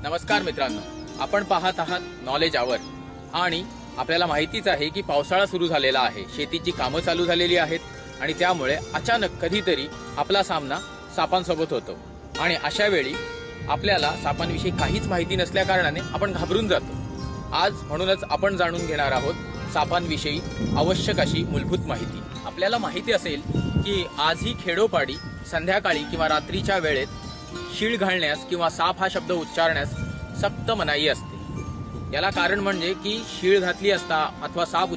नमस्कार मित्रांनो, आपण पाहत आहात नॉलेज आवर आणि आपल्याला माहितीच आहे की पावसाळा सुरू झालेला आहे, शेतीची कामं चालू झालेली आहेत आणि त्यामुळे अचानक कधीतरी आपला सामना सापांसोबत होतो आणि अशा वेळी आपल्याला सापांविषयी काहीच माहिती नसल्या कारणाने आपण घाबरून जातो। आज म्हणूनच आपण जाणून घेणार आहोत सापांविषयी आवश्यक अशी मूलभूत माहिती। आपल्याला माहिती असेल की आजही खेडोपाडी संध्याकाळी किंवा रात्रीच्या वेळेत शीळ घालण्यास किंवा साप हा शब्द उच्चारण्यास सक्त मनाई असते। याला कारण म्हणजे की शीळ घातली असता अथवा साप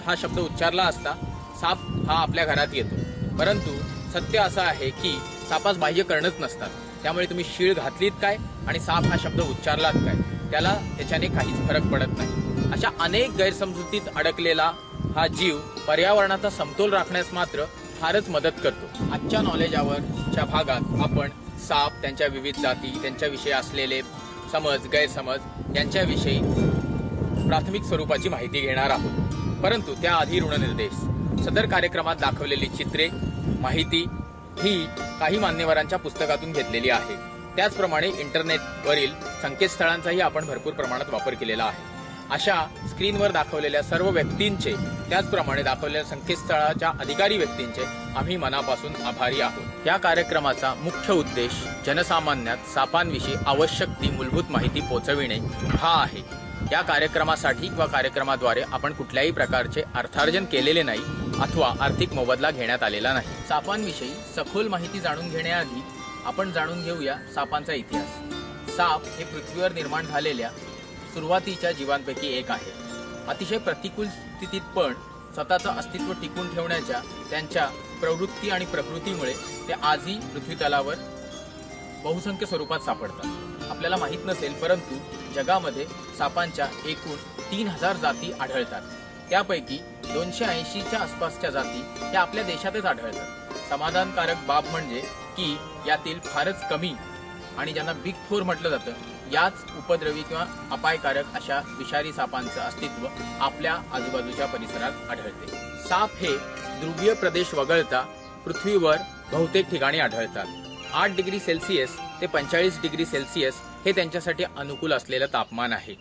हा शब्द उच्चारला असता साप हा आपल्या घरात येतो, परंतु सत्य असं आहे की सापास बाह्य करणच नसतात। त्यामुळे तुम्ही शीळ घातलीत काय आणि साप हा शब्द उच्चारलात काय त्याच्याने काहीच फरक पडत नाही। अशा अनेक गैरसमजुतीत अडकलेला हा जीव पर्यावरणाचा समतोल राखण्यास मात्र फारच मदत करतो। आजच्या नॉलेज आवरच्या भागात आपण साप, त्यांच्या विविध जाती, त्यांच्याविषयी असलेले समज गैरसमज यांच्याविषयी प्राथमिक स्वरूपाची माहिती घेणार आहोत। परंतु त्याआधी ऋणनिर्देश। सदर कार्यक्रमात दाखवलेली चित्रे, माहिती ही काही मान्यवरांच्या पुस्तकातून घेतलेली आहे। त्याचप्रमाणे इंटरनेटवरील संकेतस्थळांचाही आपण भरपूर प्रमाणात वापर केलेला आहे। अशा स्क्रीनवर दाखवलेल्या सर्व व्यक्तींचे, त्याचप्रमाणे दाखवलेल्या संकेतस्थळाच्या अधिकारी व्यक्तींचे आम्ही मनापासून आभारी आहोत। या कार्यक्रमाचा मुख्य उद्देश जनसामान्यात सापांविषयी आवश्यक ती मूलभूत माहिती पोहोचविणे हा आहे। या कार्यक्रमासाठी किंवा कार्यक्रमाद्वारे आपण कुठल्याही प्रकारचे अर्थार्जन केलेले नाही अथवा आर्थिक मोबदला घेण्यात आलेला नाही। सापांविषयी सखोल माहिती जाणून घेण्याआधी आपण जाणून घेऊया सापांचा इतिहास। साप हे पृथ्वीवर निर्माण झालेल्या सुरुवातीच्या जीवांपैकी एक आहे। अतिशय प्रतिकूल स्थितीत पण स्वतःचं अस्तित्व टिकून ठेवण्याच्या त्यांच्या प्रवृत्ती आणि प्रकृतीमुळे ते आजही पृथ्वी तलावर बहुसंख्य स्वरूपात सापडतात। आपल्याला माहित नसेल, परंतु जगामध्ये सापांच्या एकूण 3000 जाती आढळतात। त्यापैकी 280च्या आसपासच्या जाती या आपल्या देशातच आढळतात। समाधानकारक बाब म्हणजे की यातील फारच कमी आणि ज्यांना बिग फोर म्हटलं जातं याच उपद्रवी किंवा अपायकारक अशा विषारी सापांचं अस्तित्व आपल्या आजूबाजूच्या परिसरात आढळते। साप हे ध्रुवीय प्रदेश वगळता पृथ्वीवर बहुतेक ठिकाणी आढळतात। 8 डिग्री सेल्सिअस ते 45 डिग्री सेल्सिअस हे त्यांच्यासाठी अनुकूल असलेलं तापमान आहे।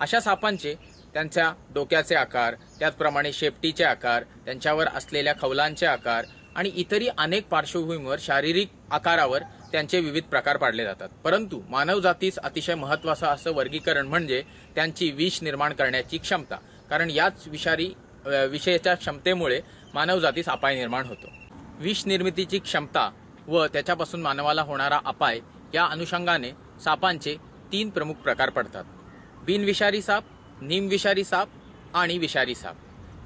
अशा सापांचे त्यांच्या डोक्याचे आकार, त्याचप्रमाणे शेपटीचे आकार, त्यांच्यावर असलेल्या खवलांचे आकार आणि इतरही अनेक पार्श्वभूमीवर शारीरिक आकारावर त्यांचे विविध प्रकार पाडले जातात। परंतु मानव जातीस अतिशय महत्त्वाचं असं वर्गीकरण म्हणजे त्यांची विष निर्माण करण्याची क्षमता, कारण याच विषयाच्या क्षमतेमुळे मानव जातीस अपाय निर्माण होतो। विष निर्मितीची क्षमता व त्याच्यापासून मानवाला होणारा अपाय या अनुषंगाने सापांचे 3 प्रमुख प्रकार पडतात: बिनविषारी साप, निमविषारी साप आणि विषारी साप।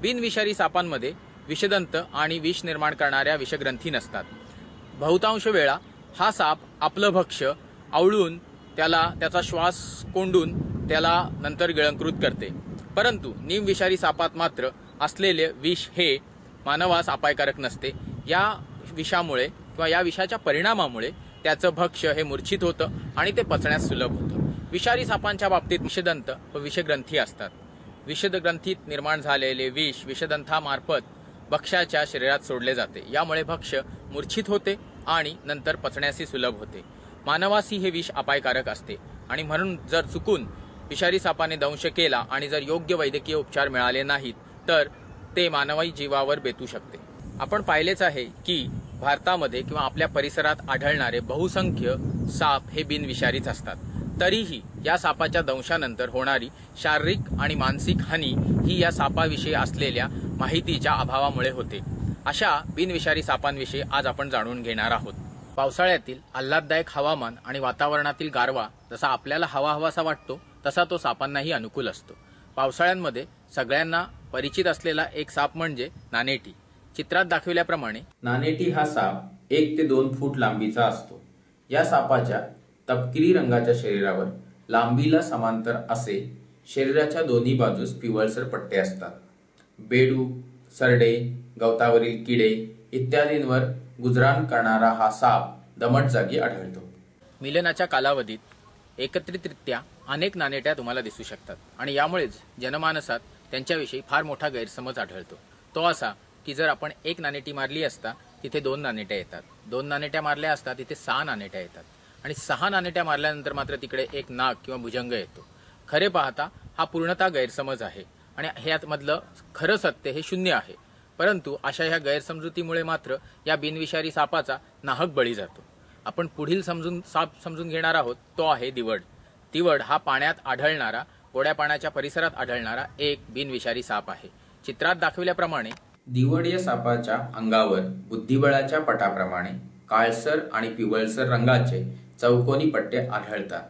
बिनविषारी सापांमध्ये विषदंत आणि विष निर्माण करणाऱ्या विषग्रंथी नसतात। बहुतांश वेळा हा साप आपलं भक्ष्य आवळून त्याचा श्वास कोंडून त्याला नंतर गिळंकृत करते। परंतु निमविषारी सापात मात्र असलेले विष हे मानवास अपायकारक नसते। या विषामुळे किंवा या विषाच्या परिणामामुळे त्याचं भक्ष्य हे मूर्छित होतं आणि ते पचण्यास सुलभ होतं। विषारी सापांच्या बाबतीत विषदंत व विषग्रंथी असतात। विषग्रंथीत निर्माण झालेले विष विषदंतामार्फत भक्ष्याच्या शरीरात सोडले जाते। यामुळे भक्ष्य मूर्छित होते आणि नंतर पचण्यासही सुलभ होते। मानवासही हे विष अपायकारक असते आणि म्हणून जर चुकून विषारी सापाने दंश केला आणि जर योग्य वैद्यकीय उपचार मिळाले नाहीत तर ते मानवी जीवावर बेतू शकते। आपण पाहिलेच आहे की भारतामध्ये किंवा आपल्या परिसरात आढळणारे बहुसंख्य साप हे बिनविषारीच असतात। तरीही या सापाच्या दंशानंतर होणारी शारीरिक आणि मानसिक हानी ही या सापाविषयी असलेल्या माहितीच्या अभावामुळे होते। अशा बिनविषारी सापांविषयी आज आपण जाणून घेणार आहोत। पावसाळ्यातील आल्हाददायक हवामान आणि वातावरणातील गारवा जसा आपल्याला हवाहवासा वाटतो तसा तो सापांनाही अनुकूल असतो। पावसाळ्यांमध्ये सगळ्यांना परिचित असलेला एक साप म्हणजे नानेटी। चित्रात दाखविल्याप्रमाणे नानेटी हा साप 1 ते 2 फूट लांबीचा असतो। या सापाच्या तपकिरी रंगाच्या शरीरावर लांबीला समांतर असे शरीराच्या दोन्ही बाजूस पिवळसर पट्टे असतात। बेडूक, सरडे, गवतावरील किडे इत्यादींवर गुजराण करणारा हा साप दमट जागी आढळतो। मिलनाच्या कालावधीत एकत्रितरित्या अनेक नानेट्या तुम्हाला दिसू शकतात आणि यामुळेच जनमानसात त्यांच्याविषयी फार मोठा गैरसमज आढळतो। तो असा की जर आपण 1 नानेटी मारली असता तिथे 2 नानेट्या येतात, 2 नानेट्या मारल्या असता तिथे 6 नानेट्या येतात। आणि 6 नानेट्या मारल्यानंतर मात्र तिकडे एक नाग किंवा भुजंग येतो। खरे पाहता हा पूर्णतः गैरसमज आहे आणि ह्यामधलं खरं सत्य हे शून्य आहे। परंतु अशा ह्या गैरसमजुतीमुळे मात्र या बिनविषारी सापाचा नाहक बळी जातो। आपण पुढील साप समजून घेणार आहोत, तो आहे दिवड। दिवड हा पाण्यात आढळणारा, गोड्या पाण्याच्या परिसरात आढळणारा एक बिनविषारी साप आहे। चित्रात दाखवल्याप्रमाणे दिवड या सापाच्या अंगावर बुद्धिबळाच्या पटाप्रमाणे काळसर आणि पिवळसर रंगाचे चौकोनी पट्टे आढळतात।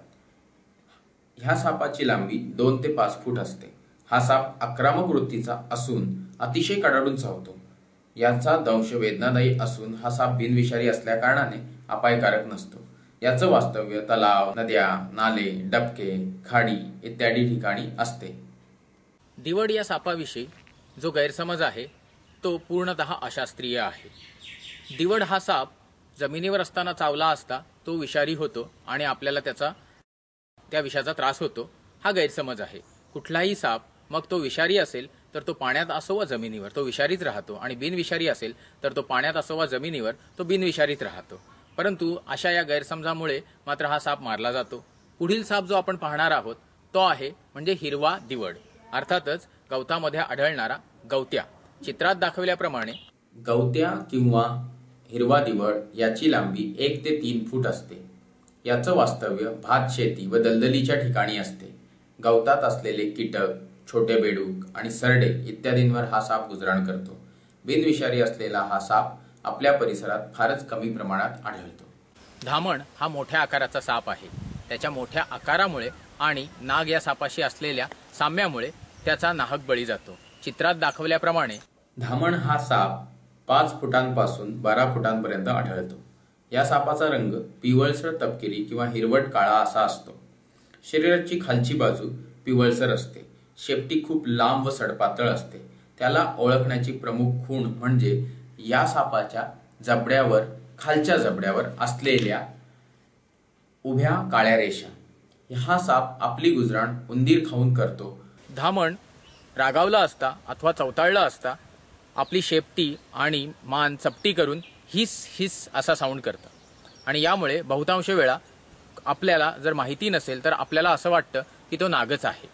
ह्या सापाची लांबी 2 ते 5 फूट असते। हा साप आक्रमक वृत्तीचा असून अतिशय कडाडून चावतो। याचा दंश वेदनादायी असून हा साप बिनविषारी असल्या कारणाने अपायकारक नसतो। याचं वास्तव्य तलाव, नद्या, नाले, डबके, खाडी इत्यादी ठिकाणी असते। दिवड या सापाविषयी जो गैरसमज आहे तो पूर्णतः अशास्त्रीय आहे। दिवड हा साप जमिनीवर असताना चावला असता तो विषारी होतो आणि आपल्याला त्या विषाचा त्रास होतो, हा गैरसमज आहे। कुठलाही साप मग तो विषारी असेल तर तो पाण्यात असो वा जमिनीवर तो विषारीच राहतो आणि बिनविषारी असेल तर तो पाण्यात असो वा जमिनीवर तो बिनविषारीच राहतो। परंतु अशा या गैरसमजामुळे मात्र हा साप मारला जातो। पुढील साप जो आपण पाहणार आहोत तो आहे म्हणजे हिरवा दिवड, अर्थातच गवतामध्ये आढळणारा गवत्या। चित्रात दाखवल्याप्रमाणे गवत्या किंवा हिरवा दिवड याची लांबी 1 ते 3 फूट असते। याचं वास्तव्य भात शेती व दलदलीच्या ठिकाणी असते। गवतात असलेले कीटक, छोटे बेडूक आणि सरडे इत्यादींवर हा साप गुजराण करतो। बिनविषारी असलेला हा साप आपल्या परिसरात फारच कमी प्रमाणात आढळतो। धामण हा मोठ्या आकाराचा साप आहे। त्याच्या मोठ्या आकारामुळे आणि नाग या सापाशी असलेल्या साम्यामुळे त्याचा नाहक बळी जातो। चित्रात दाखवल्याप्रमाणे धामण हा साप 5 फुटांपासून 12 फुटांपर्यंत आढळतो। या सापाचा रंग पिवळसर तपकिरी किंवा हिरवट काळा असा असतो। शरीराची खालची बाजू पिवळसर असते। शेपटी खूप लांब व सडपातळ असते। त्याला ओळखण्याची प्रमुख खूण म्हणजे या सापाच्या जबड्यावर, खालच्या जबड्यावर असलेल्या उभ्या काळ्या रेषा। हा साप आपली गुजराण उंदीर खाऊन करतो। धामण रागावला असता अथवा चवताळला असता आपली शेपटी आणि मान चपटी करून हिस हिस असा साऊंड करतं आणि यामुळे बहुतांश वेळा आपल्याला जर माहिती नसेल तर आपल्याला असं वाटतं की तो नागच आहे।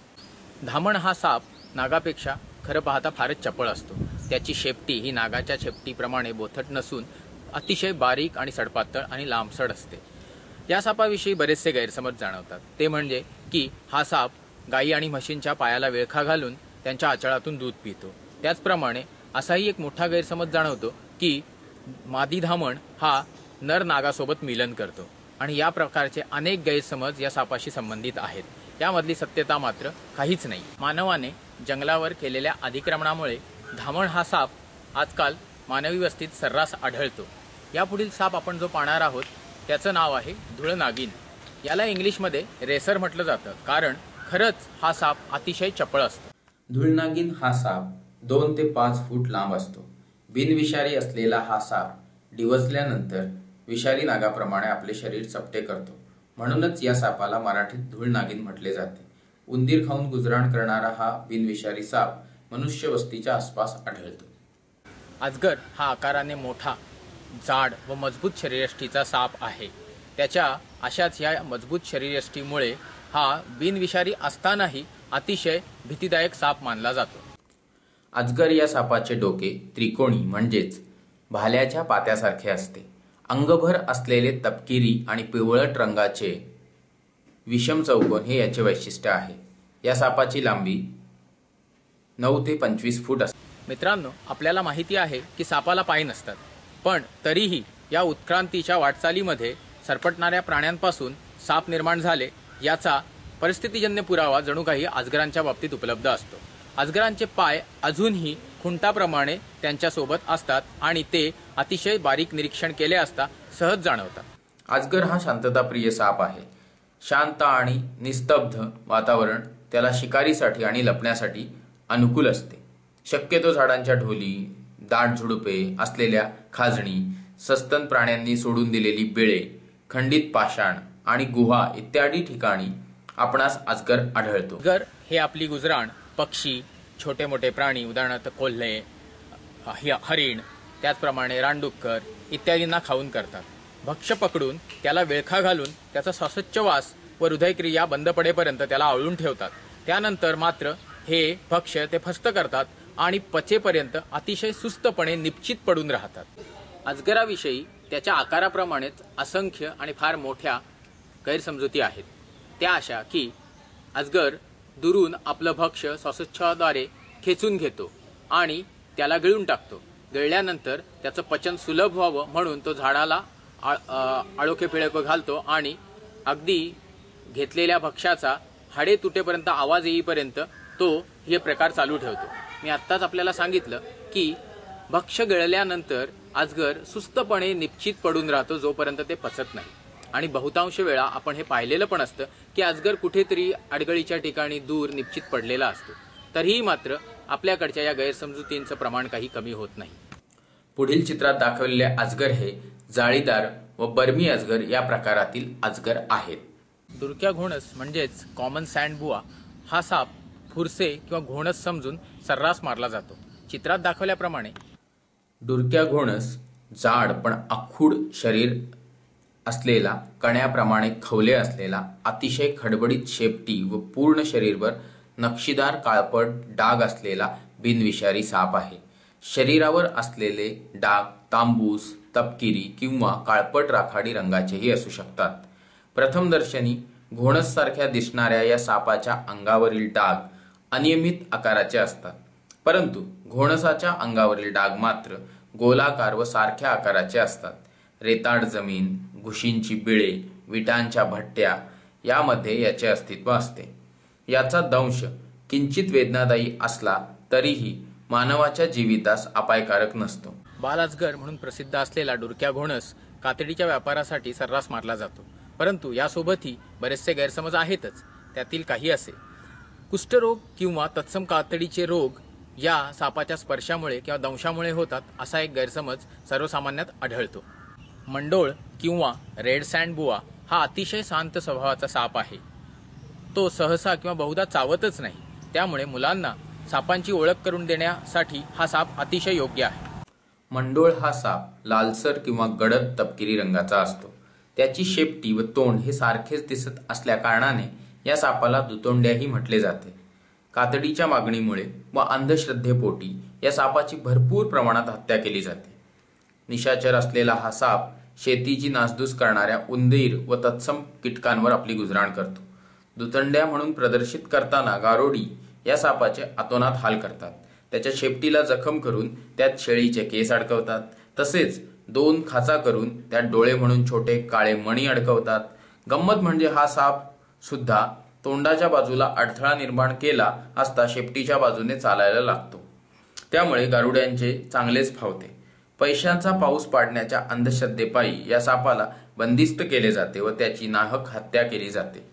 धामण हा साप नागापेक्षा खरं पाहता फारच चपळ असतो। त्याची शेपटी ही नागाच्या शेपटीप्रमाणे बोथट नसून अतिशय बारीक आणि सडपातळ आणि लांबसड असते। या सापाविषयी बरेचसे गैरसमज जाणवतात, ते म्हणजे की हा साप गायी आणि म्हशींच्या पायाला विळखा घालून त्यांच्या आचळातून दूध पितो। त्याचप्रमाणे असाही एक मोठा गैरसमज जाणवतो की मादी धामण हा नर नागासोबत मिलन करतो आणि या प्रकारचे अनेक गैरसमज या सापाशी संबंधित आहेत। यामधली सत्यता मात्र काहीच नाही। मानवाने जंगलावर केलेल्या अतिक्रमणामुळे धामण हा साप आजकाल मानवी वस्तीत सर्रास आढळतो। यापुढील साप आपण जो पाहणार आहोत त्याचं नाव आहे धुळनागिन। याला इंग्लिशमध्ये रेसर म्हटलं जातं कारण खरंच हा साप अतिशय चपळ असतो। धुळनागिन हा साप 2 ते 5 फूट लांब असतो। बिनविषारी असलेला हा साप डिवचल्यानंतर विषारी नागाप्रमाणे आपले शरीर चपटे करतो। म्हणूनच या सापाला मराठीत धुळनागिन म्हटले जाते। उंदीर खाऊन गुजराण करणारा हा बिनविषारी साप मनुष्य वस्तीच्या आसपास आढळतो। अजगर हा आकाराने मोठा, जाड व मजबूत शरीरयष्टीचा साप आहे। त्याच्या अशाच या मजबूत शरीरयष्टीमुळे हा बिनविषारी असतानाही अतिशय भीतीदायक साप मानला जातो। अजगर या सापाचे डोके त्रिकोणी म्हणजेच भाल्याच्या पात्यासारखे असते। अंगभर असलेले तपकिरी आणि पिवळट रंगाचे विषम चौकोन हे याचे वैशिष्ट्य आहे। या सापाची लांबी 9 ते 25 फूट असते। मित्रांनो, आपल्याला माहिती आहे की सापाला पाय नसतात, पण तरीही या उत्क्रांतीच्या वाटचालीमध्ये सरपटणाऱ्या प्राण्यांपासून साप निर्माण झाले याचा परिस्थितीजन्य पुरावा जणू काही अजगरांच्या बाबतीत उपलब्ध असतो। अजगरांचे पाय अजूनही खुंटाप्रमाणे त्यांच्यासोबत असतात आणि ते अतिशय बारीक निरीक्षण केले असता सहज जाणवतात। अजगर हा शांतताप्रिय साप आहे। शांत आणि निस्तब्ध वातावरण त्याला शिकारीसाठी आणि लपण्यासाठी अनुकूल असते। शक्यतो झाडांच्या ढोली, दाट झुडुपे असलेल्या खाजणी, सस्तन प्राण्यांनी सोडून दिलेली बिळे, खंडित पाषाण आणि गुहा इत्यादी ठिकाणी आपणास अजगर आढळतो। अजगर हे आपली गुजराण पक्षी, छोटे मोठे प्राणी उदाहरणार्थ कोल्हे, हरिण, त्याचप्रमाणे रानडुक्कर इत्यादींना खाऊन करतात। भक्ष्य पकडून त्याला विळखा घालून त्याचा श्वासोच्छवास व हृदयक्रिया बंद पडेपर्यंत त्याला आवळून ठेवतात. त्यानंतर मात्र हे भक्ष्य ते फस्त करतात आणि पचेपर्यंत अतिशय सुस्तपणे निश्चित पडून राहतात. अजगराविषयी त्याच्या आकाराप्रमाणेच असंख्य आणि फार मोठ्या गैरसमजुती आहेत. त्या अशा की अजगर दुरून आपलं भक्ष्य श्वासोच्छवासाद्वारे खेचून घेतो आणि त्याला गिळून टाकतो. गिळल्यानंतर त्याचं पचन सुलभ व्हावं म्हणून तो झाडाला आळोखे पिळोखे घालतो आणि अगदी घेतलेल्या भक्ष्याचा हाडे तुटेपर्यंत आवाज येईपर्यंत तो हे प्रकार चालू ठेवतो. मी आत्ताच आपल्याला सांगितलं की भक्ष्य गिळल्यानंतर अजगर सुस्तपणे निश्चित पडून राहतो जोपर्यंत ते पचत नाही. आणि बहुतांश वेळा आपण हे पाहिलेलं पण असतं की अजगर कुठेतरी अडगळीच्या ठिकाणी दूर निश्चित पडलेला असतो. तरीही मात्र आपल्याकडच्या या गैरसमजुतींचं प्रमाण काही कमी होत नाही. पुढील चित्रात दाखवलेले अजगर हे जाळीदार व बर्मी अजगर या प्रकारातील अजगर आहेत. दुरक्या घोणस म्हणजेच कॉमन सँड बुआ हा साप फुरसे किंवा घोणस समजून सर्रास मारला जातो. चित्रात दाखवल्याप्रमाणे दुरक्या घोणस जाड पण आखूड शरीर असलेला, कण्याप्रमाणे खवले असलेला, अतिशय खडबडीत शेपटी व पूर्ण शरीरभर नक्षीदार काळपट डाग असलेला बिनविषारी साप आहे. शरीरावर असलेले डाग तांबूस, तपकिरी किंवा काळपट राखाडी रंगाचेही असू शकतात. प्रथमदर्शनी घोणससारख्या दिसणाऱ्या या सापाच्या अंगावरील डाग अनियमित आकाराचे असतात, परंतु घोणसाच्या अंगावरील डाग मात्र गोलाकार व सारख्या आकाराचे असतात. रेताड जमीन, घुशींची बिळे, विटांच्या भट्ट्या यामध्ये याचे अस्तित्व असते. याचा दंश किंचित वेदनादायी असला तरीही मानवाच्या जीवितास अपायकारक नसतो. बालअजगर म्हणून प्रसिद्ध असलेला डुरक्या घोणस कातडीच्या व्यापारासाठी सर्रास मारला जातो, परंतु यासोबतही बरेचसे गैरसमज आहेतच. त्यातील काही असे: कुष्ठरोग किंवा तत्सम कातडीचे रोग या सापाच्या स्पर्शामुळे किंवा दंशामुळे होतात असा एक गैरसमज सर्वसामान्यात आढळतो. मंडोळ किंवा रेड सँड बुआ हा अतिशय शांत स्वभावाचा साप आहे. तो सहसा किंवा बहुधा चावतच नाही, त्यामुळे मुलांना सापांची ओळख करून देण्यासाठी हा साप अतिशय योग्य आहे. मंडोळ हा साप लालसर किंवा गडद तपकिरी रंगाचा असतो. त्याची शेपटी व तोंड हे सारखेच दिसत असल्या कारणाने या सापाला दुतोंड्याही म्हटले जाते. कातडीच्या मागणीमुळे व अंधश्रद्धेपोटी या सापाची भरपूर प्रमाणात हत्या केली जाते. निशाचर असलेला हा साप शेतीची नासधूस करणाऱ्या उंदीर व तत्सम कीटकांवर आपली गुजराण करतो. दुतंड्या म्हणून प्रदर्शित करताना गारोडी या सापाचे अतोनात हाल करतात. त्याच्या शेपटीला जखम करून त्यात शेळीचे केस अडकवतात. तसेच 2 खाचा करून त्यात डोळे म्हणून छोटे काळे मणी अडकवतात. गंमत म्हणजे हा साप सुद्धा तोंडाच्या बाजूला अडथळा निर्माण केला असता शेपटीच्या बाजूने चालायला लागतो. त्यामुळे गारुड्यांचे चांगलेच फावते. पैशांचा पाऊस पाडण्याच्या अंधश्रद्धेपायी या सापाला बंदिस्त केले जाते व त्याची नाहक हत्या केली जाते.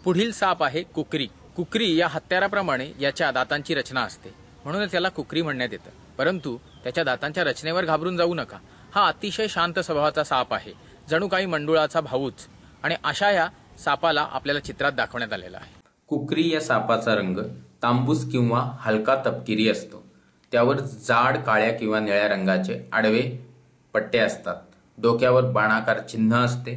पुढील साप आहे कुकरी. कुकरी या हत्याराप्रमाणे याच्या दातांची रचना असते, म्हणून त्याला कुकरी म्हणण्यात येतं. परंतु त्याच्या दातांच्या रचनेवर घाबरून जाऊ नका. हा अतिशय शांत स्वभावाचा साप आहे, जणू काही मंडुळाचा भाऊच. आणि अशा या सापाला आपल्याला चित्रात दाखवण्यात आलेला आहे. कुकरी या सापाचा रंग तांबूस किंवा हलका तपकिरी असतो. त्यावर जाड काळ्या किंवा निळ्या रंगाचे आडवे पट्टे असतात. डोक्यावर बाणाकार चिन्ह असते.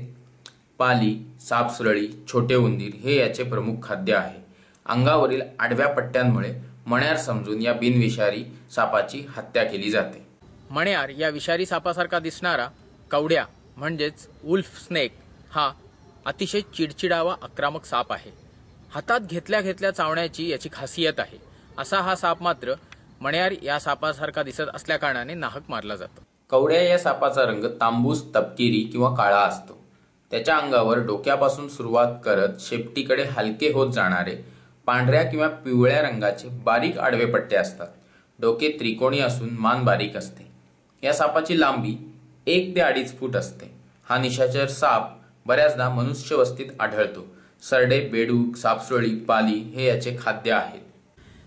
पाली, सापसुरळी, छोटे उंदीर हे याचे प्रमुख खाद्य आहे. अंगावरील आडव्या पट्ट्यांमुळे मण्यार समजून या बिनविषारी सापाची हत्या केली जाते. मण्यार या विषारी सापासारखा दिसणारा कवड्या म्हणजेच वुल्फ स्नेक हा अतिशय चिडचिडावा आक्रमक साप आहे. हातात घेतल्या घेतल्या चावण्याची याची खासियत आहे. असा हा साप मात्र मण्यार या सापासारखा दिसत असल्या कारणाने नाहक मारला जातो. कवड्या या सापाचा रंग तांबूस, तपकिरी किंवा काळा असतो. त्याच्या अंगावर डोक्यापासून सुरुवात करत शेपटीकडे हलके होत जाणारे पांढऱ्या किंवा पिवळ्या रंगाचे बारीक आडवे पट्टे असतात. डोके त्रिकोणी असून मान बारीक असते. या सापाची लांबी 1 ते 2.5 फूट असते. हा निशाचर साप बऱ्याचदा मनुष्यवस्तीत आढळतो. सरडे, बेडूक, सापसुरळी, पाली हे याचे खाद्य आहेत.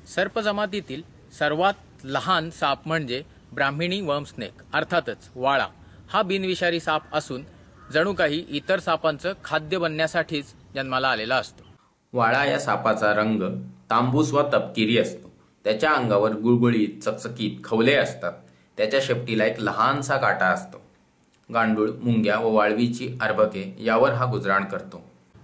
सर्प जमातीतील सर्वात लहान साप म्हणजे ब्राह्मिणी वर्म स्नेक अर्थातच वाळा. हा बिनविषारी साप असून जणू काही इतर सापांचं खाद्य बनण्यासाठीच जन्माला आलेला असतो. वाळा या सापाचा रंग तांबूस वा तपकिरी असतो. त्याच्या अंगावर गुळगुळीत, चकचकीत खवले असतात. त्याच्या शेपटीला एक लहानसा काटा असतो. गांडूळ, मुंग्या व वाळवीची अर्भके यावर हा गुजराण करतो.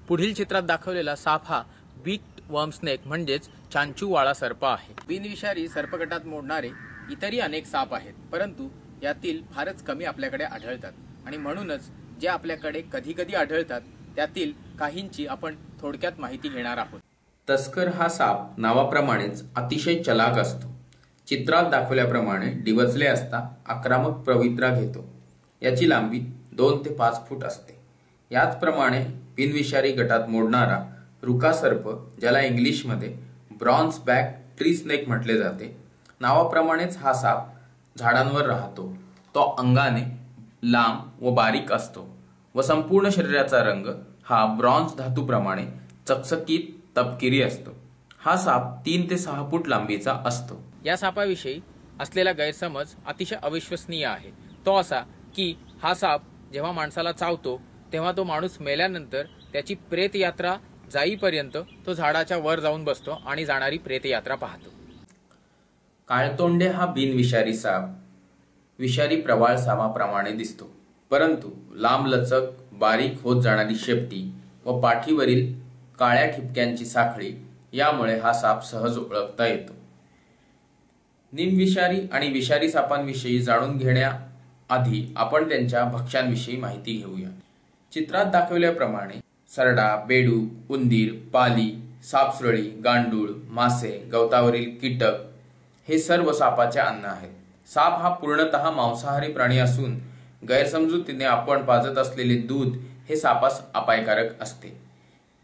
पुढील चित्रात दाखवलेला साप हा बीट वर्म स्नेक म्हणजेच चांचूवाळा सर्प आहे. बिनविषारी सर्पगटात मोडणारे इतरही अनेक साप आहेत, परंतु यातील फारच कमी आपल्याकडे आढळतात आणि म्हणूनच जे आपल्याकडे कधी कधी आढळतात त्यातील काहींची आपण थोडक्यात माहिती घेणार आहोत. तस्कर हा साप नावाप्रमाणेच अतिशय चलाक असतो. चित्रात दाखवल्याप्रमाणे डिवचले असता आक्रमक प्रवृत्ती घेतो. याची लांबी 2 ते 5 फूट असते. याचप्रमाणे बिनविषारी गटात मोडणारा रुका सर्प, ज्याला इंग्लिशमध्ये ब्रॉन्झ बॅक ट्री स्नेक म्हटले जाते, नावाप्रमाणेच हा साप झाडांवर राहतो. तो अंगाने लांब व बारीक असतो व संपूर्ण शरीराचा रंग हा ब्रॉन्झ धातूप्रमाणे चकचकीत तपकिरी असतो. हा साप 3 ते 6 फूट लांबीचा असतो. या सापाविषयी असलेला गैरसमज अतिशय अविश्वसनीय आहे. तो असा की हा साप जेव्हा माणसाला चावतो तेव्हा तो माणूस मेल्यानंतर त्याची प्रेतयात्रा जाईपर्यंत तो झाडाच्या वर जाऊन बसतो आणि जाणारी प्रेतयात्रा पाहतो. काळतोंडे हा बिनविषारी साप विषारी प्रवाळ सापाप्रमाणे दिसतो, परंतु लांब लचक, बारीक होत जाणारी शेपटी व पाठीवरील काळ्या ठिपक्यांची साखळी यामुळे हा साप सहज ओळखता येतो. निमविषारी आणि विषारी सापांविषयी जाणून घेण्याआधी आपण त्यांच्या भक्ष्यांविषयी माहिती घेऊया. चित्रात दाखवल्याप्रमाणे सरडा, बेडूक, उंदीर, पाली, सापसुरळी, गांडूळ, मासे, गवतावरील कीटक हे सर्व सापाचे अन्न आहेत. साप हा पूर्णतः मांसाहारी प्राणी असून गैरसमजुतीने आपण पाजत असलेले दूध हे सापास अपायकारक असते.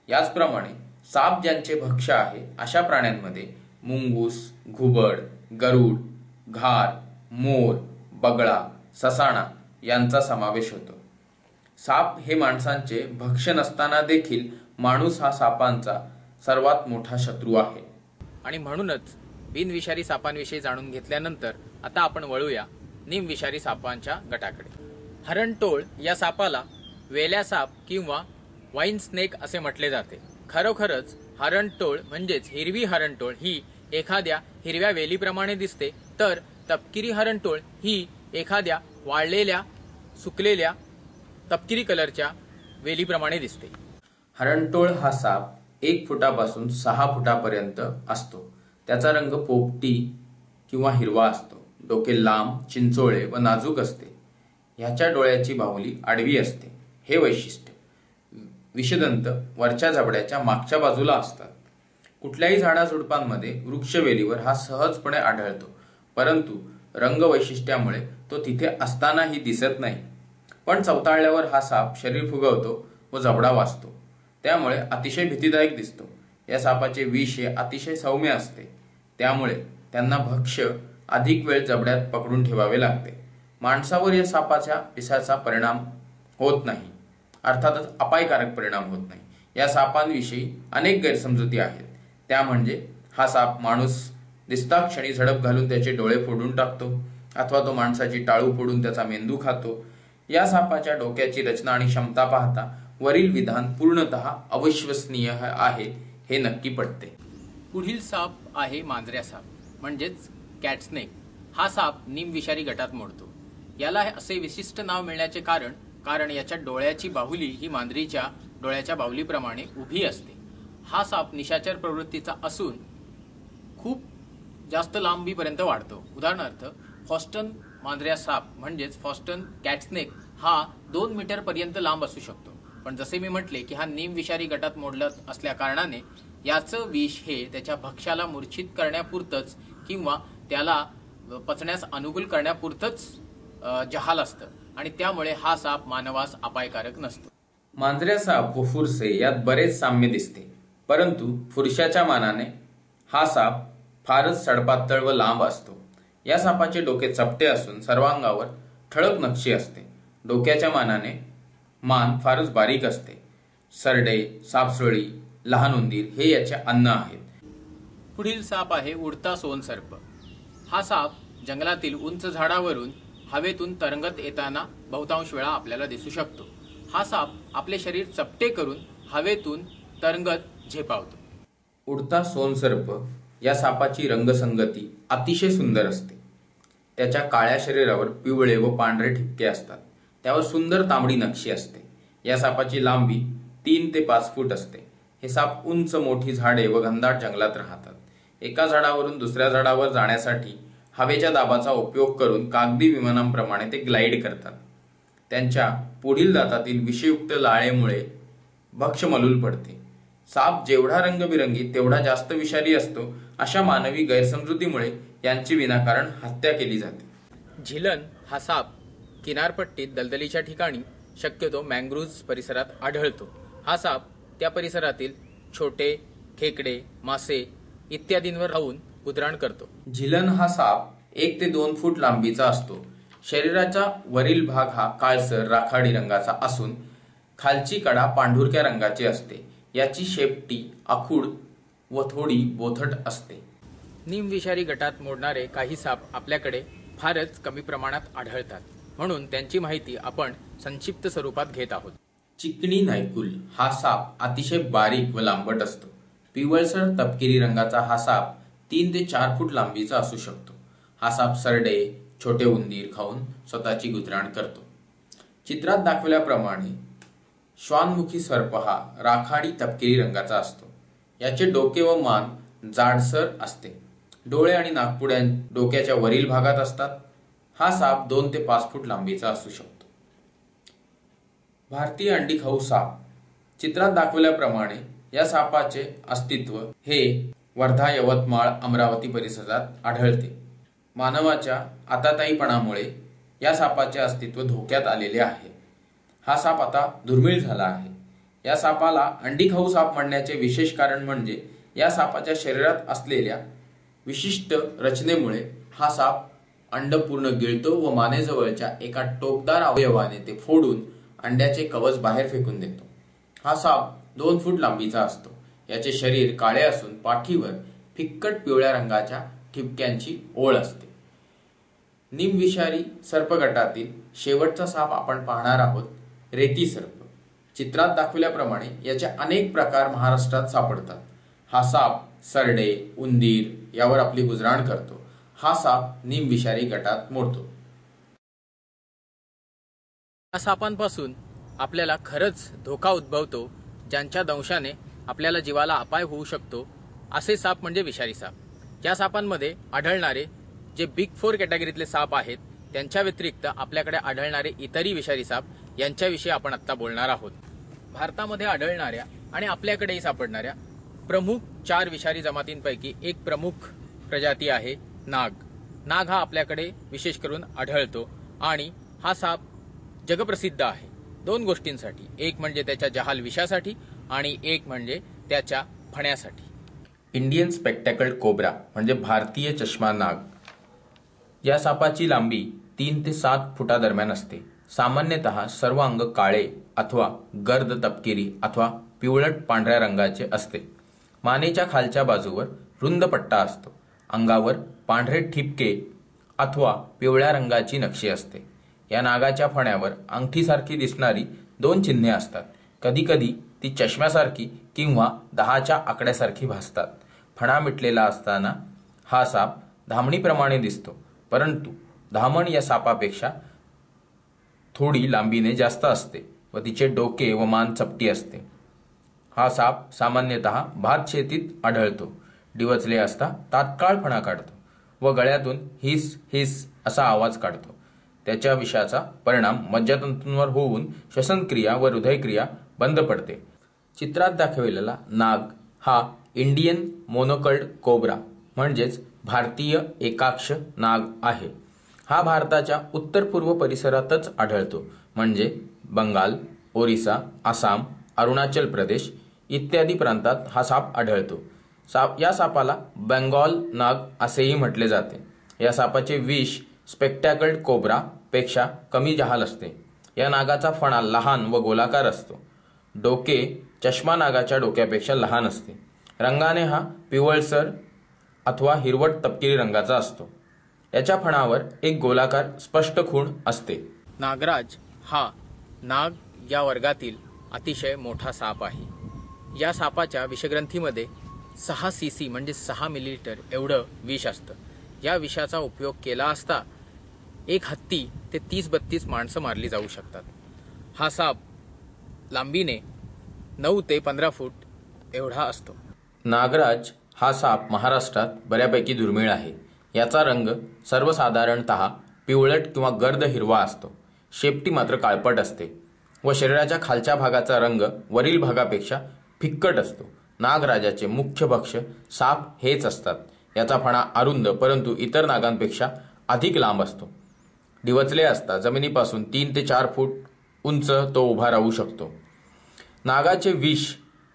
याचप्रमाणे साप ज्यांचे भक्ष्य आहे अशा प्राण्यांमध्ये मुंगूस, घुबड, गरुड, घार, मोर, बगळा, ससाणा यांचा समावेश होतो. साप हे माणसांचे भक्ष्य नसताना देखील माणूस हा सापांचा सर्वात मोठा शत्रू आहे. आणि म्हणूनच बिनविषारी सापांविषयी जाणून घेतल्यानंतर आता आपण वळूया निमविषारी सापांच्या गटाकडे. हरणटोळ या सापाला वेल्या साप किंवा वाईन स्नेक असे म्हटले जाते. खरोखरच हरणटोळ म्हणजेच हिरवी हरणटोळ ही एखाद्या हिरव्या वेलीप्रमाणे दिसते, तर तपकिरी हरणटोळ ही एखाद्या वाळलेल्या सुकलेल्या तपकिरी कलरच्या वेलीप्रमाणे दिसते. हरणटोळ हा साप 1 फुटापासून 6 फुटापर्यंत असतो. त्याचा रंग पोपटी किंवा हिरवा असतो. डोके लांब, चिंचोळे व नाजूक असते. ह्याच्या डोळ्याची बाहुली आडवी असते. हे वैशिष्ट्य विषदंत वरच्या जबड्याच्या मागच्या बाजूला असतात. कुठल्याही झाडाझुडपांमध्ये वृक्षवेलीवर हा सहजपणे आढळतो, परंतु रंग वैशिष्ट्यामुळे तो तिथे असतानाही दिसत नाही. पण चवताळल्यावर हा साप शरीर फुगवतो व जबडा वाचतो, त्यामुळे अतिशय भीतीदायक दिसतो. या सापाचे विष हे अतिशय सौम्य असते, त्यामुळे त्यांना भक्ष्य अधिक वेळ जबड्यात पकडून ठेवावे लागते. माणसावर या सापाच्या विषाचा परिणाम होत नाही, अर्थातच अपायकारक परिणाम होत नाही. या सापांविषयी अनेक गैरसमजुती आहेत. त्या म्हणजे हा साप माणूस दिसता क्षणी झडप घालून त्याचे डोळे फोडून टाकतो, अथवा तो माणसाची टाळू फोडून त्याचा मेंदू खातो. या सापाच्या डोक्याची रचना आणि क्षमता पाहता वरील विधान पूर्णतः अविश्वसनीय आहे हे नक्की पटते. पुढील साप आहे मांजऱ्या साप म्हणजेच कॅट स्नेक. हा साप निमविषारी गटात मोडतो. याला असे विशिष्ट नाव मिळण्याचे कारण याच्या डोळ्याची बाहुली ही मांजरीच्या डोळ्याच्या बाहुलीप्रमाणे उभी असते. हा साप निशाचर प्रवृत्तीचा असून खूप जास्त लांबीपर्यंत वाढतो. उदाहरणार्थ फॉस्टन मांजऱ्या साप म्हणजेच फॉस्टन कॅट स्नेक हा 2 मीटर पर्यंत लांब असू शकतो. पण जसे मी म्हटले की हा निमविषारी गटात मोडलत असल्या कारणाने याचं विष हे त्याच्या भक्ष्याला मूर्छित करण्यापुरतंच किंवा त्याला पचण्यास अनुकूल करण्यापुरतंच जहाल असतं आणि त्यामुळे हा साप मानवास अपायकारक नसतो. मांजऱ्या साप व फुरसे यात बरेच साम्य दिसते, परंतु फुरशाच्या मानाने हा साप फारच सडपातळ व लांब असतो. या सापाचे डोके चपटे असून सर्वांगावर ठळक नक्षी असते. डोक्याच्या मानाने मान फारच बारीक असते. सरडे, सापसुरळी, लहान उंदीर हे याचे अन्न आहेत. पुढील साप आहे उडता सोनसर्प. हा साप जंगलातील उंच झाडावरून हवेतून तरंगत येताना बहुतांश वेळा आपल्याला दिसू शकतो. हा साप आपले शरीर चपटे करून हवेतून तरंगत झेपावतो. उडता सोनसर्प या सापाची रंगसंगती अतिशय सुंदर असते. त्याच्या काळ्या शरीरावर पिवळे व पांढरे ठिपके असतात. त्यावर सुंदर तांबडी नक्षी असते. या सापाची लांबी 3 ते 5 फूट असते. हे साप उंच मोठी झाडे व घनदाट जंगलात राहतात. एका झाडावरून दुसऱ्या झाडावर जाण्यासाठी हवेच्या दाबाचा उपयोग करून कागदी विमानांप्रमाणे ते ग्लाइड करतात. त्यांच्या पुढील दातातील विषयुक्त लाळेमुळे भक्ष्य मलूल पडते. साप जेवढा रंगबिरंगी तेवढा जास्त विषारी असतो, अशा मानवी गैरसमजुतीमुळे यांची विनाकारण हत्या केली जाते. झिलन हा साप किनारपट्टीत दलदलीच्या ठिकाणी, शक्यतो मँग्रोव्ह परिसरात आढळतो. हा साप त्या परिसरातील छोटे खेकडे, मासे इत्यादींवर राहून उतराण करतो. झिलन हा साप 1 ते 2 फूट लांबीचा असतो. शरीराचा वरील भाग हा काळसर राखाडी रंगाचा असून खालची कडा पांढुरक्या रंगाची असते. याची शेपटी आखूड व थोडी बोथट असते. निमविषारी गटात मोडणारे काही साप आपल्याकडे फारच कमी प्रमाणात आढळतात, म्हणून त्यांची माहिती आपण संक्षिप्त स्वरूपात घेत आहोत. चिकणी नायकुल हा साप अतिशय बारीक व लांबट असतो. पिवळसर तपकिरी रंगाचा हा साप 3 ते 4 फूट लांबीचा असू शकतो. हा साप सरडे, छोटे उंदीर खाऊन स्वतःची गुजराण करतो. चित्रात दाखवल्याप्रमाणे श्वानमुखी सर्प हा राखाडी तपकिरी रंगाचा असतो. याचे डोके व मान जाडसर असते. डोळे आणि नाकपुड्या डोक्याच्या वरील भागात असतात. हा साप 2 ते 5 फूट लांबीचा असू शकतो. भारतीय अंडीखाऊ साप. चित्रात दाखवल्याप्रमाणे या सापाचे अस्तित्व हे वर्धा, यवतमाळ, अमरावती परिसरात आढळते. मानवाच्या आताताईपणामुळे या सापाचे अस्तित्व धोक्यात आलेले आहे. हा साप आता दुर्मिळ झाला आहे. या सापाला अंडीखाऊ साप म्हणण्याचे विशेष कारण म्हणजे या सापाच्या शरीरात असलेल्या विशिष्ट रचनेमुळे हा साप अंड पूर्ण गिळतो व मानेजवळच्या एका टोकदार अवयवाने ते फोडून अंड्याचे कवच बाहेर फेकून देतो. हा साप 2 फूट लांबीचा असतो. याचे शरीर काळे असून पाठीवर फिक्कट पिवळ्या रंगाच्या ठिपक्यांची ओळ असते. निमविषारी सर्पगटातील शेवटचा साप आपण पाहणार आहोत, रेती सर्प. चित्रात दाखवल्याप्रमाणे याचे अनेक प्रकार महाराष्ट्रात सापडतात. हा साप सरडे, उंदीर यावर आपली गुजराण करतो. हा साप निमविषारी गटात मोडतो. या सापांपासून आपल्याला खरंच धोका उद्भवतो, ज्यांच्या दंशाने आपल्याला जीवाला अपाय होऊ शकतो. असे साप म्हणजे विषारी साप. या सापांमध्ये आढळणारे जे बिग 4 कॅटेगरीतले साप आहेत, त्यांच्या व्यतिरिक्त आपल्याकडे आढळणारे इतरही विषारी साप यांच्याविषयी आपण आता बोलणार आहोत. भारतामध्ये आढळणाऱ्या आणि आपल्याकडेही सापडणाऱ्या प्रमुख 4 विषारी जमातींपैकी एक प्रमुख प्रजाती आहे नाग. नाग हा आपल्याकडे विशेष करून आढळतो आणि हा साप जगप्रसिद्ध आहे 2 गोष्टींसाठी. एक म्हणजे त्याच्या जहाल विषासाठी आणि एक म्हणजे त्याच्या फण्यासाठी. इंडियन स्पेक्टॅकल्ड कोब्रा म्हणजे भारतीय चष्मा नाग. या सापाची लांबी 3 ते 7 फुटादरम्यान असते. सामान्यतः सर्व अंग काळे अथवा गर्द तपकिरी अथवा पिवळट पांढऱ्या रंगाचे असते. मानेच्या खालच्या बाजूवर रुंद पट्टा असतो. अंगावर पांढरे ठिपके अथवा पिवळ्या रंगाची नक्षी असते. या नागाच्या फण्यावर अंगठीसारखी दिसणारी 2 चिन्हे असतात. कधीकधी ती चष्म्यासारखी किंवा 10च्या आकड्यासारखी भासतात. फणा मिटलेला असताना हा साप धामणीप्रमाणे दिसतो, परंतु धामण या सापापेक्षा थोडी लांबीने जास्त असते व तिचे डोके व मान चपटी असते. हा साप सामान्यतः भात शेतीत आढळतो. डिवचले असता तात्काळ फणा काढतो व गळ्यातून हिस हिस असा आवाज काढतो. त्याच्या विषाचा परिणाम मज्जातंतूंवर होऊन श्वसनक्रिया व हृदयक्रिया बंद पडते. चित्रात दाखवलेला नाग हा इंडियन मोनोकल्ड कोब्रा म्हणजेच भारतीय एकाक्ष नाग आहे. हा भारताच्या उत्तर पूर्व परिसरातच आढळतो, म्हणजे बंगाल, ओरिसा, आसाम, अरुणाचल प्रदेश इत्यादी प्रांतात हा साप आढळतो. या सापाला बेंगॉल नाग असेही म्हटले जाते. या सापाचे विष स्पेक्टॅकल्ड कोब्रा पेक्षा कमी जहाल असते. या नागाचा फणा लहान व गोलाकार असतो. डोके चष्मा नागाच्या डोक्यापेक्षा लहान असते. रंगाने हा पिवळसर अथवा हिरवट तपकिरी रंगाचा असतो. याच्या फणावर एक गोलाकार स्पष्ट खूण असते. नागराज हा नाग या वर्गातील अतिशय मोठा साप आहे. या सापाच्या विषग्रंथीमध्ये 6 cc म्हणजे 6 मिलीलिटर एवढं विष असतं. या विषाचा उपयोग केला असता एक हत्ती ते 30-32 माणसं मारली जाऊ शकतात. हा साप लांबीने 9 ते 15 फूट एवढा असतो. नागराज हा साप महाराष्ट्रात बऱ्यापैकी दुर्मिळ आहे. याचा रंग सर्वसाधारणतः पिवळट किंवा गर्द हिरवा असतो. शेपटी मात्र काळपट असते व शरीराच्या खालच्या भागाचा रंग वरील भागापेक्षा फिक्कट असतो. नागराजाचे मुख्य भक्ष्य साप हेच असतात. याचा फणा अरुंद परंतु इतर नागांपेक्षा अधिक लांब असतो. डिवचले असता जमिनीपासून 3 ते 4 फूट उंच तो उभा राहू शकतो. नागाचे विष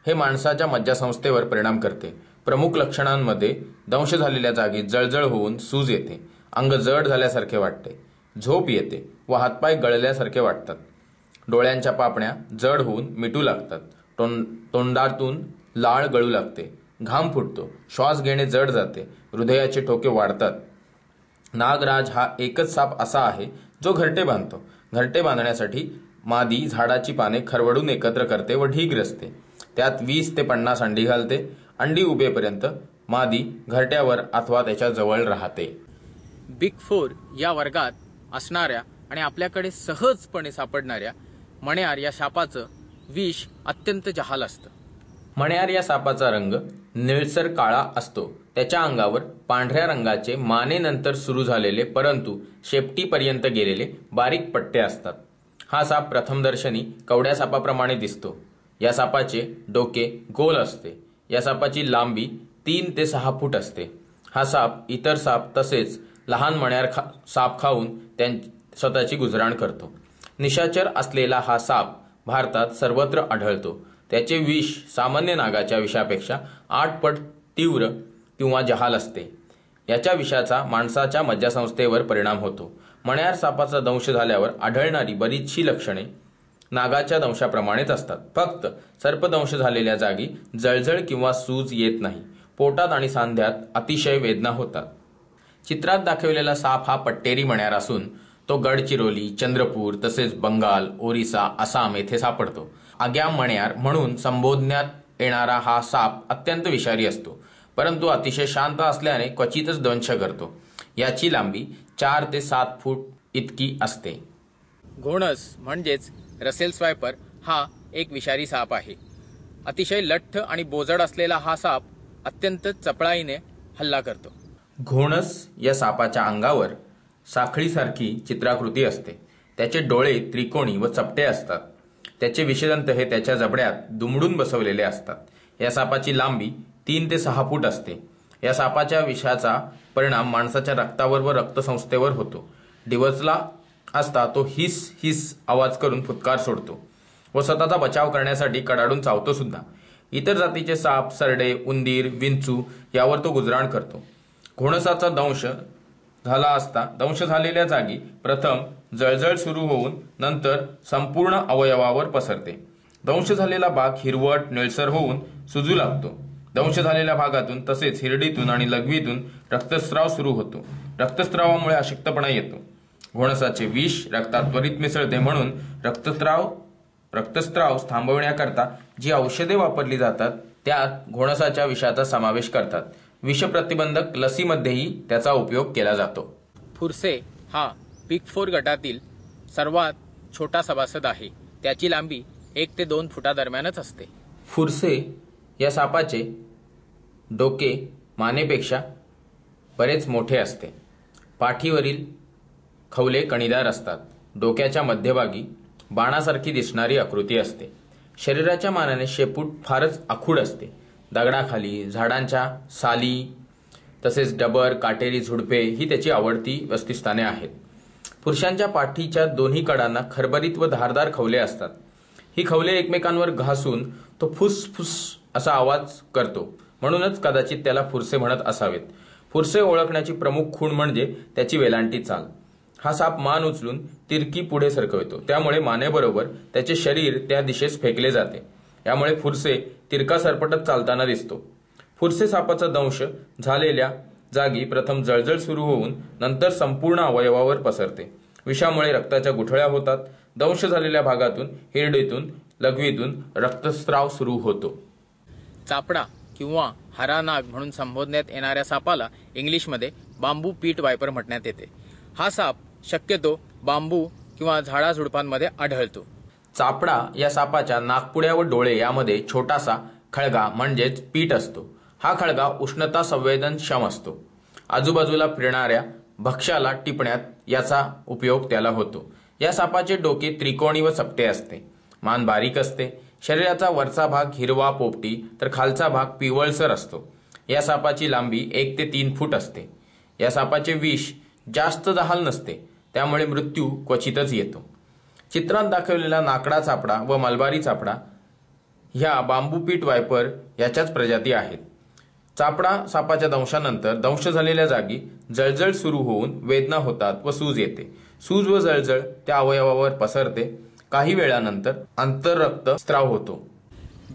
हे माणसाच्या मज्जासंस्थेवर परिणाम करते. प्रमुख लक्षणांमध्ये दंश झालेल्या जागी जळजळ होऊन सूज येते, अंग जड झाल्यासारखे वाटते, झोप येते व हातपाय गळल्यासारखे वाटतात. डोळ्यांच्या पापण्या जड होऊन मिटू लागतात. तोंडातून लाळ गळू लागते, घाम फुटतो, श्वास घेणे जड जाते, हृदयाचे ठोके वाढतात. नागराज हा एकच साप असा आहे जो घरटे बांधतो. घरटे बांधण्यासाठी मादी झाडाची पाने खरवडून एकत्र करते व ढीग रचते. त्यात 20 ते 50 अंडी घालते. अंडी उभेपर्यंत मादी घरट्यावर अथवा त्याच्या जवळ राहते. बिग 4 या वर्गात असणाऱ्या आणि आपल्याकडे सहजपणे सापडणाऱ्या मण्यार या सापाचं विष अत्यंत जहाल असतं. मण्यार या सापाचा रंग निळसर काळा असतो. त्याच्या अंगावर पांढऱ्या रंगाचे मानेनंतर सुरू झालेले परंतु शेपटीपर्यंत गेलेले बारीक पट्टे असतात. हा साप प्रथमदर्शनी कवड्या सापाप्रमाणे दिसतो. या सापाचे डोके गोल असते. या सापाची लांबी 3 ते 6 फूट असते. हा साप इतर साप तसेच लहान मण्यार साप खाऊन स्वतःची गुजराण करतो. निशाचर असलेला हा साप भारतात सर्वत्र आढळतो. त्याचे विष सामान्य नागाच्या विषापेक्षा 8 पट तीव्र किंवा जहाल असते. याच्या विषाचा माणसाच्या मज्जासंस्थेवर परिणाम होतो. मण्यार सापाचा दंश झाल्यावर आढळणारी बरीचशी लक्षणे नागाच्या दंशाप्रमाणेच असतात. फक्त सर्पदंश झालेल्या जागी जळजळ किंवा सूज येत नाही. पोटात आणि सांध्यात अतिशय वेदना होतात. चित्रात दाखवलेला साप हा पट्टेरी मण्यार असून तो गडचिरोली, चंद्रपूर तसेच बंगाल, ओरिसा, आसाम येथे सापडतो. आग्याम मण्यार म्हणून संबोधण्यात येणारा हा साप अत्यंत विषारी असतो, परंतु अतिशय शांत असल्याने क्वचितच दंश करतो. याची लांबी 4 ते 7 फूट इतकी असते. घोणस म्हणजेच रसेल स्वायपर हा एक विषारी साप आहे. अतिशय लठ्ठ आणि बोजड असलेला हा साप अत्यंत चपळाईने हल्ला करतो. घोणस या सापाच्या अंगावर साखळीसारखी चित्राकृती असते. त्याचे डोळे त्रिकोणी व चपटे असतात. त्याचे विषदंत हे त्याच्या जबड्यात दुमडून बसवलेले असतात. या सापाची लांबी 3 ते 6 फूट असते. या सापाच्या विषाचा परिणाम माणसाच्या रक्तावर व रक्तसंस्थेवर होतो. डिवचला असता तो हिस हिस आवाज करून फुटकार सोडतो व स्वतःचा बचाव करण्यासाठी कडाडून चावतो सुद्धा. इतर जातीचे साप, सरडे, उंदीर, विंचू यावर तो गुजराण करतो. घोणसाचा दंश झाला असता दंश झालेल्या जागी प्रथम जळजळ सुरू होऊन नंतर संपूर्ण अवयवावर पसरते. दंश झालेला भाग हिरवट निळसर होऊन सुजू लागतो. दंश झालेल्या भागातून तसेच हिरडीतून आणि लघवीतून रक्तस्राव सुरू होतो. रक्तस्रावामुळे अशक्तपणा येतो. घोणसाचे विष रक्तात त्वरित मिसळते म्हणून रक्तस्राव थांबवण्याकरता जी औषधे वापरली जातात त्यात घोणसाच्या विषाचा समावेश करतात. विषप्रतिबंधक लसीमध्येही त्याचा उपयोग केला जातो. फुरसे हा बिग 4 गटातील सर्वात छोटा सभासद आहे. त्याची लांबी 1 ते 2 फुटादरम्यानच असते. फुरसे या सापाचे डोके मानेपेक्षा बरेच मोठे असते. पाठीवरील खवले कणीदार असतात. डोक्याच्या मध्यभागी बाणासारखी दिसणारी आकृती असते. शरीराच्या मानाने शेपूट फारच आखूड असते. दगडाखाली, झाडांच्या साली तसेच डबर, काटेरी झुडपे ही त्याची आवडती वसतिस्थाने आहेत. पुरुषांच्या पाठीच्या दोन्ही कडांना खरबरीत व धारदार खवले असतात. ही खवले एकमेकांवर घासून तो फुस फुस असा आवाज करतो, म्हणूनच कदाचित त्याला फुरसे म्हणत असावेत. फुरसे ओळखण्याची प्रमुख खूण म्हणजे त्याची वेलांटी चाल. हा साप मान उचलून तिरकी पुढे सरकवतो, त्यामुळे मानेबरोबर त्याचे शरीर त्या दिशेस फेकले जाते. यामुळे फुरसे तिरका सरपटत चालताना दिसतो. फुरसे सापाचा दंश झालेल्या जागी प्रथम जळजळ सुरू होऊन नंतर संपूर्ण अवयवावर पसरते. विषामुळे रक्ताच्या गुठळ्या होतात. दंश झालेल्या भागातून, हिरडीतून, लघवीतून रक्तस्राव सुरू होतो. चापडा किंवा हरानाग म्हणून संबोधण्यात येणाऱ्या सापाला इंग्लिशमध्ये बांबू पीट वायपर म्हणण्यात येते. हा साप शक्यतो बांबू किंवा झाडाझुडपांमध्ये आढळतो. चापडा या सापाच्या नाकपुड्या व डोळे यामध्ये छोटासा खळगा म्हणजेच पीठ असतो. हा खळगा उष्णता संवेदनक्षम असतो. आजूबाजूला फिरणाऱ्या भक्ष्याला टिपण्यात याचा उपयोग त्याला होतो. या सापाचे डोके त्रिकोणी व चपटे असते. मान बारीक असते. शरीराचा वरचा भाग हिरवा पोपटी तर खालचा भाग पिवळसर असतो. या सापाची लांबी 1 ते 3 फूट असते. या सापाचे विष जास्त जहाल नसते, त्यामुळे मृत्यू क्वचितच येतो. चित्रात दाखवलेला नाकडा चापडा व मलबारी चापडा ह्या बांबू पीट वायपर याच्याच प्रजाती आहेत. चापडा सापाच्या दंशानंतर दंश झालेल्या जागी जळजळ सुरू होऊन वेदना होतात व सूज येते. सूज व जळजळ त्या अवयवावर पसरते. काही वेळानंतर आंतररक्त स्त्राव होतो.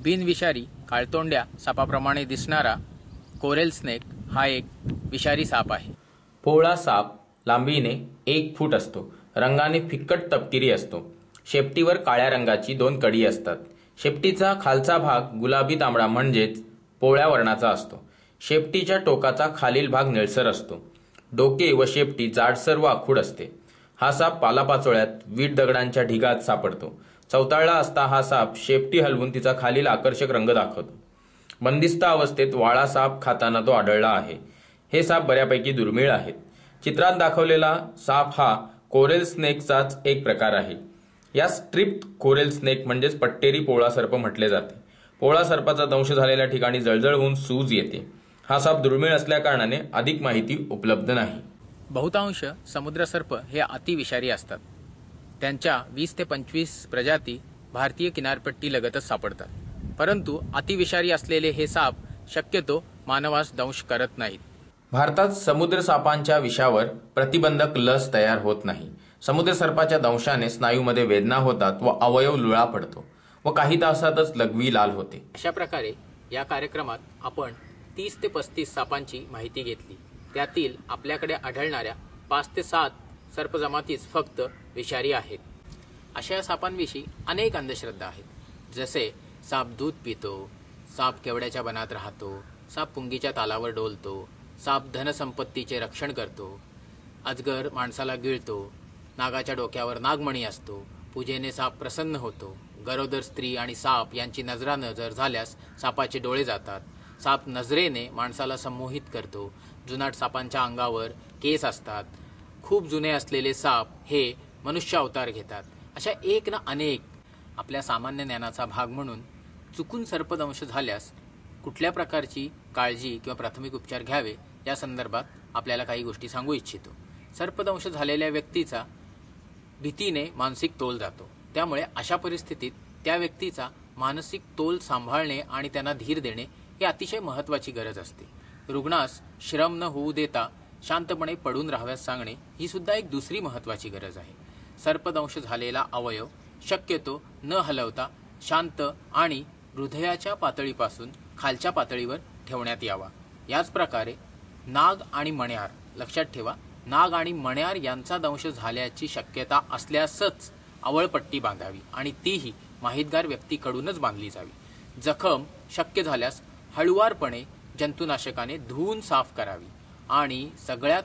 बिनविषारी काळतोंड्या सापाप्रमाणे दिसणारा कोरेल स्नेक हा एक विषारी साप आहे. पोळा साप लांबीने 1 फूट असतो. रंगाने फिक्कट तपकिरी असतो. शेपटीवर काळ्या रंगाची 2 कडी असतात. शेपटीचा खालचा भाग गुलाबी तांबडा म्हणजेच पोळ्या वर्णाचा असतो. शेपटीच्या टोकाचा खालील भाग निळसर असतो. डोके व शेपटी जाडसर व आखूड असते. हा साप पालापाचोळ्यात वीट दगडांच्या ढिगात सापडतो. चवताळला असता हा साप शेपटी हलवून तिचा खालील आकर्षक रंग दाखवतो. बंदिस्त अवस्थेत वाळा साप खाताना तो आढळला आहे. हे साप बऱ्यापैकी दुर्मिळ आहेत. चित्रात दाखवलेला साप हा कोरेल स्नेकचाच एक प्रकार आहे. या स्ट्रिप्ड कोरेल स्नेक म्हणजेच पट्टेरी पोळा सर्प म्हटले जाते. पोळा सर्पाचा दंश झालेल्या ठिकाणी जळजळ होऊन सूज येते. हा साप दुर्मिळ असल्याकारणाने अधिक माहिती उपलब्ध नाही. बहुतांश समुद्र सर्प हे अतिविषारी असतात. त्यांच्या 20 ते 25 प्रजाती भारतीय किनारपट्टी लगतच सापडतात. परंतु अतिविषारी असलेले हे साप शक्यतो मानवास दंश करत नाहीत. भारतात समुद्र सापांच्या विषावर प्रतिबंधक लस तयार होत नाही. समुद्र सर्पाच्या दंशाने स्नायूमध्ये वेदना होतात व अवयव लुळा पडतो व काही तासातच लघवी लाल होते. अशा प्रकारे या कार्यक्रमात आपण 30 ते 35 सापांची माहिती घेतली. त्यातील आपल्याकडे आढळणाऱ्या 5 ते 7 सर्पजमातीच फक्त विषारी आहेत. अशा या सापांविषयी अनेक अंधश्रद्धा आहेत. जसे साप दूध पितो, साप केवड्याच्या बनात राहतो, साप पुंगीच्या तालावर डोलतो, साप धनसंपत्तीचे रक्षण करतो, अजगर माणसाला गिळतो, नागाच्या डोक्यावर नागमणी असतो, पूजेने साप प्रसन्न होतो, गरोदर स्त्री आणि साप यांची नजरानजर झाल्यास सापाचे डोळे जातात, साप नजरेने माणसाला संमोहित करतो, जुनाट सापांच्या अंगावर केस असतात, खूप जुने असलेले साप हे मनुष्य अवतार घेतात. अशा एक ना अनेक आपल्या सामान्य ज्ञानाचा भाग म्हणून चुकून सर्पदंश झाल्यास कुठल्या प्रकारची काळजी किंवा प्राथमिक उपचार घ्यावे या संदर्भात आपल्याला काही गोष्टी सांगू इच्छितो. सर्पदंश झालेल्या व्यक्तीचा भीतीने मानसिक तोल जातो. त्यामुळे अशा परिस्थितीत त्या व्यक्तीचा मानसिक तोल सांभाळणे आणि त्यांना धीर देणे ही अतिशय महत्त्वाची गरज असते. रुग्णास श्रम न होऊ देता शांतपणे पडून राहाव्यास सांगणे ही सुद्धा एक दुसरी महत्त्वाची गरज आहे. सर्पदंश झालेला अवयव शक्यतो न हलवता शांत आणि हृदयाच्या पातळीपासून खालच्या पातळीवर ठेवण्यात यावा. याच प्रकारे नाग आणि मण्यार लक्षात ठेवा, नाग आणि मण्यार यांचा दंश झाल्याची शक्यता असल्यासच आवळपट्टी बांधावी आणि तीही माहितगार व्यक्तीकडूनच बांधली जावी. जखम शक्य झाल्यास हळुवारपणे जंतुनाशकाने धुवून साफ करावी. आणि सगळ्यात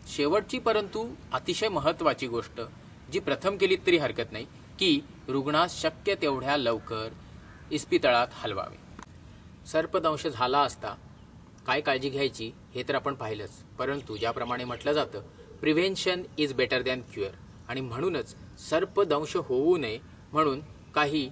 शेवटची परंतु अतिशय महत्त्वाची गोष्ट जी प्रथम केलीत तरी हरकत नाही की रुग्णास शक्य तेवढ्या लवकर इस्पितळात हलवावे. सर्पदंश झाला असता काय काळजी घ्यायची हे तर आपण पाहिलंच, परंतु ज्याप्रमाणे म्हटलं जातं prevention is better than cure, आणि म्हणूनच सर्पदंश होऊ नये म्हणून काही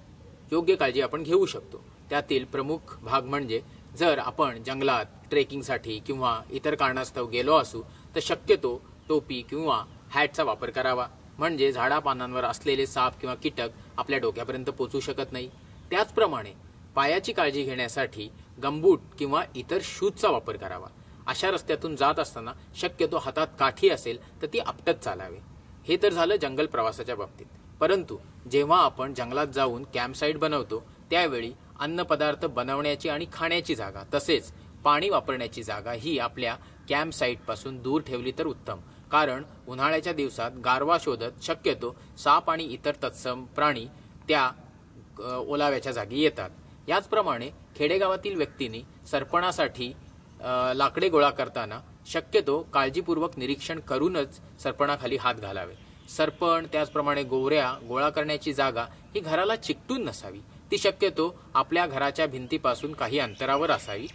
योग्य काळजी आपण घेऊ शकतो. त्यातील प्रमुख भाग म्हणजे जर आपण जंगलात ट्रेकिंगसाठी किंवा इतर कारणास्तव गेलो असू तर शक्यतो टोपी किंवा हॅटचा वापर करावा, म्हणजे झाडापानांवर असलेले साप किंवा कीटक आपल्या डोक्यापर्यंत पोहोचू शकत नाही. त्याचप्रमाणे पायाची काळजी घेण्यासाठी गमबूट किंवा इतर शूजचा वापर करावा. अशा रस्त्यातून जात असताना शक्यतो हातात काठी असेल तर ती आपटत चालावे. हे तर झालं जंगल प्रवासाच्या बाबतीत. परंतु जेव्हा आपण जंगलात जाऊन कॅम्पसाईट बनवतो त्यावेळी अन्नपदार्थ बनवण्याची आणि खाण्याची जागा तसेच पाणी वापरण्याची जागा ही आपल्या कॅम्पसाईटपासून दूर ठेवली तर उत्तम. कारण उन्हाळ्याच्या दिवसात गारवा शोधत शक्यतो साप आणि इतर तत्सम प्राणी त्या ओलाव्याच्या जागी येतात. याचप्रमाणे खेडेगावातील व्यक्तींनी सरपणासाठी लाकडे गोळा करताना शक्यतो काळजीपूर्वक निरीक्षण करूनच सरपणाखाली हात घालावे. सरपण त्याचप्रमाणे गोवऱ्या गोळा करण्याची जागा ही घराला चिकटून नसावी. ती शक्यतो आपल्या घराच्या भिंतीपासून काही अंतरावर असावी,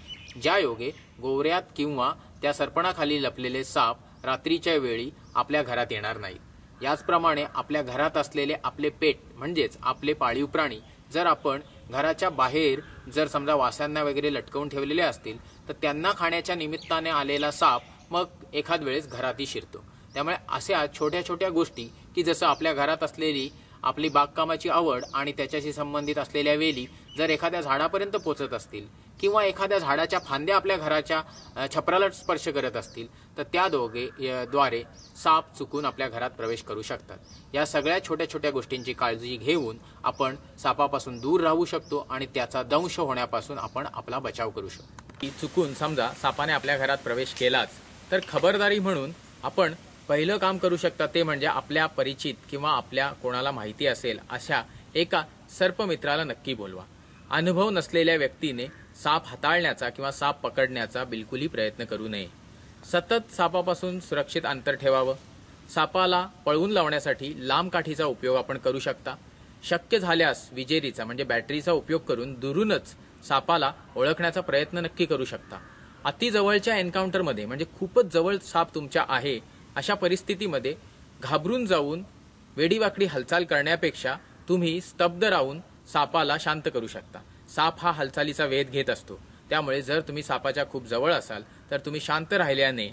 ज्या योगे गोवऱ्यात किंवा त्या सरपणाखाली लपलेले साप रात्रीच्या वेळी आपल्या घरात येणार नाहीत. याचप्रमाणे आपल्या घरात असलेले आपले पेट म्हणजेच आपले पाळीव प्राणी जर आपण घराच्या बाहेर जर समजा वासांना वगैरे लटकवून ठेवलेले असतील तर त्यांना खाण्याच्या निमित्ताने आलेला साप मग एखाद वेळेस घरातही शिरतो. त्यामुळे अशा छोट्या छोट्या गोष्टी की जसं आपल्या घरात असलेली आपली बागकामाची आवड आणि त्याच्याशी संबंधित असलेल्या वेली जर एखाद्या झाडापर्यंत पोहोचत असतील किंवा एखाद्या झाडाच्या फांद्या आपल्या घराच्या छपराला स्पर्श करत असतील तर त्या द्वारे साप चुकून आपल्या घरात प्रवेश करू शकतात. या सगळ्या छोट्या छोट्या गोष्टींची काळजी घेऊन आपण सापापासून दूर राहू शकतो आणि त्याचा दंश होण्यापासून आपण आपला बचाव करू शकतो. चुकून समजा सापाने आपल्या घरात प्रवेश केलाच तर खबरदारी म्हणून आपण पहिलं काम करू शकता ते म्हणजे आपल्या परिचित किंवा आपल्या कोणाला माहिती असेल अशा एका सर्पमित्राला नक्की बोलवा. अनुभव नसलेल्या व्यक्तीने साप हाताळण्याचा किंवा साप पकडण्याचा बिलकुलही प्रयत्न करू नये. सतत सापापासून सुरक्षित अंतर ठेवावं. सापाला पळवून लावण्यासाठी लांब काठीचा उपयोग आपण करू शकता. शक्य झाल्यास विजेरीचा म्हणजे बॅटरीचा उपयोग करून दुरूनच सापाला ओळखण्याचा प्रयत्न नक्की करू शकता. अति जवळच्या एन्काउंटरमध्ये म्हणजे खूपच जवळ साप तुमच्या आहे अशा परिस्थितीमध्ये घाबरून जाऊन वेडीवाकडी हालचाल करण्यापेक्षा तुम्ही स्तब्ध राहून सापाला शांत करू शकता. साप हा हालचालीचा वेध घेत असतो, त्यामुळे जर तुम्ही सापाच्या खूप जवळ असाल तर तुम्ही शांत राहिल्याने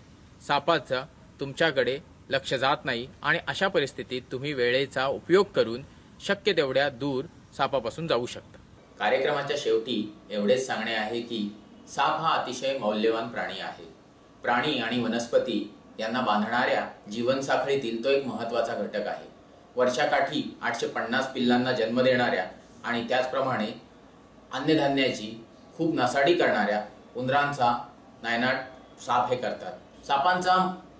सापाचा तुमच्याकडे लक्ष जात नाही आणि अशा परिस्थितीत तुम्ही वेळेचा उपयोग करून शक्य तेवढ्या दूर सापापासून जाऊ शकता. कार्यक्रमाच्या शेवटी एवढेच सांगणे आहे की साप हा अतिशय मौल्यवान प्राणी आहे. प्राणी आणि वनस्पती यांना बांधणाऱ्या जीवनसाखळीतील तो एक महत्त्वाचा घटक आहे. वर्षाकाठी 850 पिल्लांना जन्म देणाऱ्या आणि त्याचप्रमाणे अन्नधान्याची खूप नासाडी करणाऱ्या उंदरांचा नायनाट साप हे करतात. सापांचा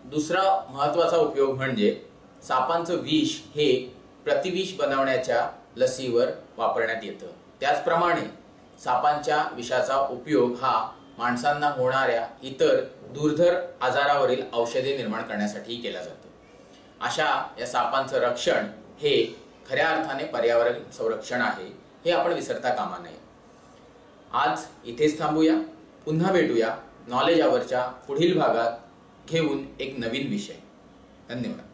दुसरा महत्त्वाचा उपयोग म्हणजे सापांचं विष हे प्रतिविष बनवण्याच्या लसीवर वापरण्यात येतं. त्याचप्रमाणे सापांच्या विषाचा उपयोग हा माणसांना होणाऱ्या इतर दुर्धर आजारावरील औषधे निर्माण करण्यासाठी केला जातो. अशा या सापांचं रक्षण हे खऱ्या अर्थाने पर्यावरण संरक्षण आहे, हे आपण विसरता कामा नये. आज इथेच थांबूया. पुन्हा भेटूया नॉलेज आवरच्या पुढील भागात घेऊन एक नवीन विषय. धन्यवाद.